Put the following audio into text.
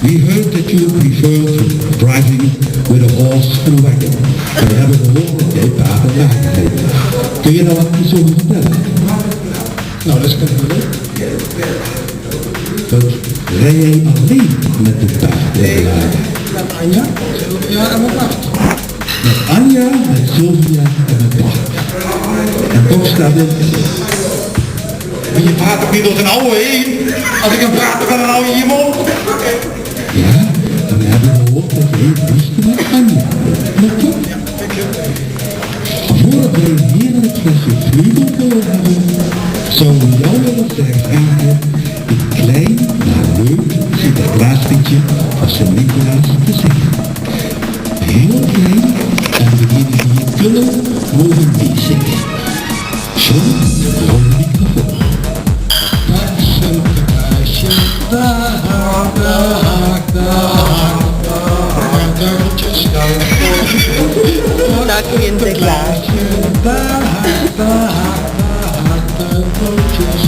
We heard that you prefer to driving with a horse and a wagon. We hebben gehoord dat jij paard en wagen hebt. Kun je daar wat iets over vertellen? Nou, dat is kan ik wel. Dus rij jij alleen met het paard en de wagen? Met Anja, Sylvia en mijn wacht. Met Anja, met Sylvia en met Bart. En toch staat er... En je praat toch niet door zijn oude heen? Als ik hem praat, dan een oude in je mond. Ja, en we hebben gehoord dat jij het liefste met Anja. Klopt dat? Voordat wij een heerlijk flesje vleugelkool hebben, zouden we jou willen vragen een klein, maar leuk Sinterklaasliedje van Sint-Nicolaas te zingen. Heel klein, en degenen die het kunnen, mogen meezingen. John, rol de microfoon. Dag Sinterklaasje, dag, duiveltjes, Dag Sinterklaas. duiveltjes.